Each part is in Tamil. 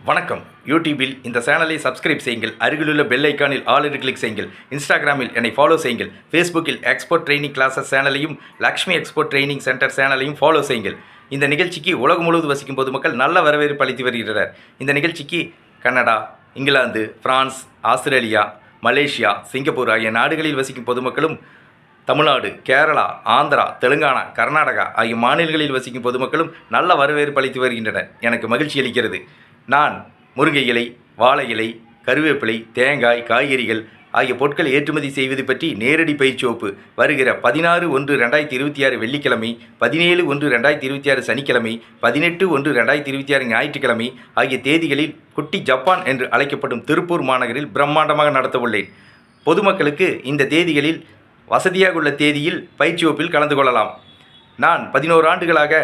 வணக்கம். யூடியூபில் இந்த சேனலை சப்ஸ்கிரைப் செய்யுங்கள். அருகிலுள்ள பெல் ஐக்கானில் ஆல் என்று கிளிக் செய்யுங்கள். இன்ஸ்டாகிராமில் என்னை ஃபாலோ செய்யுங்கள். ஃபேஸ்புக்கில் எக்ஸ்போர்ட் ட்ரைனிங் கிளாஸஸ் சேனலையும் லக்ஷ்மி எக்ஸ்போர்ட் ட்ரைனிங் சென்டர் சேனலையும் ஃபாலோ செய்யுங்கள். இந்த நிகழ்ச்சிக்கு உலகம் முழுவதும் வசிக்கும் பொதுமக்கள் நல்ல வரவேற்பு அளித்து வருகின்றனர். இந்த நிகழ்ச்சிக்கு Canada, England, France, Australia, Malaysia, Singapore ஆகிய நாடுகளில் வசிக்கும் பொதுமக்களும், தமிழ்நாடு, கேரளா, ஆந்திரா, தெலுங்கானா, கர்நாடகா ஆகிய மாநிலங்களில் வசிக்கும் பொதுமக்களும் நல்ல வரவேற்பு அளித்து வருகின்றனர். எனக்கு மகிழ்ச்சி அளிக்கிறது. நான் முருங்கை இலை, வாழை இலை, கருவேப்பிலை, தேங்காய், காய்கறிகள் ஆகிய பொருட்கள் ஏற்றுமதி செய்வது பற்றி நேரடி பயிற்சி வகுப்பு வருகிற 16/1/2026 வெள்ளிக்கிழமை, 17/1/2026 சனிக்கிழமை, 18/1/2026 ஞாயிற்றுக்கிழமை ஆகிய தேதிகளில் குட்டி ஜப்பான் என்று அழைக்கப்படும் திருப்பூர் மாநகரில் பிரம்மாண்டமாக நடத்தவுள்ளேன். பொதுமக்களுக்கு இந்த தேதிகளில் வசதியாக உள்ள தேதியில் பயிற்சி வகுப்பில் கலந்து கொள்ளலாம். நான் 11 ஆண்டுகளாக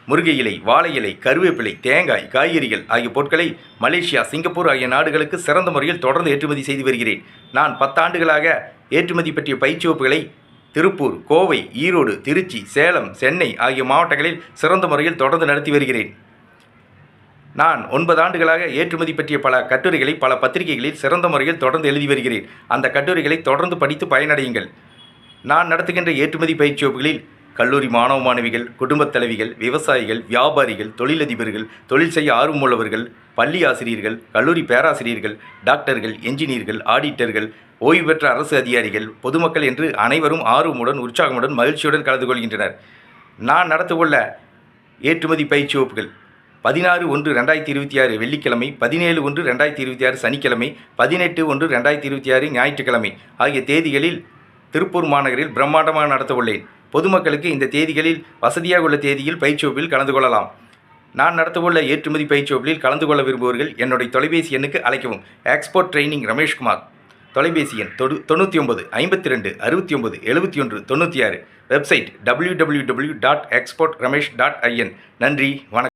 முருங்கை இலை, வாழை இலை, கருவேப்பிலை, தேங்காய், காய்கறிகள் ஆகிய பொருட்களை மலேசியா, சிங்கப்பூர் ஆகிய நாடுகளுக்கு சிறந்த முறையில் தொடர்ந்து ஏற்றுமதி செய்து வருகிறேன். நான் 10 ஆண்டுகளாக ஏற்றுமதி பற்றிய பயிற்சி வகுப்புகளை திருப்பூர், கோவை, ஈரோடு, திருச்சி, சேலம், சென்னை ஆகிய மாவட்டங்களில் சிறந்த முறையில் தொடர்ந்து நடத்தி வருகிறேன். நான் 9 ஆண்டுகளாக ஏற்றுமதி பற்றிய பல கட்டுரைகளை பல பத்திரிகைகளில் சிறந்த முறையில் தொடர்ந்து எழுதி வருகிறேன். அந்த கட்டுரைகளை தொடர்ந்து படித்து பயனடையுங்கள். நான் நடத்துகின்ற ஏற்றுமதி பயிற்சி வகுப்புகளில் கல்லூரி மாணவ மாணவிகள், குடும்பத் தலைவிகள், விவசாயிகள், வியாபாரிகள், தொழிலதிபர்கள், தொழில் செய்ய ஆர்வமுள்ளவர்கள், பள்ளி ஆசிரியர்கள், கல்லூரி பேராசிரியர்கள், டாக்டர்கள், என்ஜினியர்கள், ஆடிட்டர்கள், ஓய்வு பெற்ற அரசு அதிகாரிகள், பொதுமக்கள் என்று அனைவரும் ஆர்வமுடன், உற்சாகமுடன், மகிழ்ச்சியுடன் கலந்து கொள்கின்றனர். நான் நடத்தவுள்ள ஏற்றுமதி பயிற்சி வகுப்புகள் 16/1/2026 வெள்ளிக்கிழமை, 17/1/2026 சனிக்கிழமை, 18/1/2026 ஞாயிற்றுக்கிழமை ஆகிய தேதிகளில் திருப்பூர் மாநகரில் பிரம்மாண்டமாக நடத்தவுள்ளேன். பொதுமக்களுக்கு இந்த தேதிகளில் வசதியாக உள்ள தேதியில் பயிற்சி வகுப்பில் கலந்து கொள்ளலாம். நான் நடத்தவுள்ள ஏற்றுமதி பயிற்சி வகுப்பில் கலந்து கொள்ள விரும்புவர்கள் என்னுடைய தொலைபேசி எண்ணுக்கு அழைக்கவும். Export training Rameshkumar. தொலைபேசி எண் 99 52 69 71 96. Website www.exportramesh.in. நன்றி, வணக்கம்.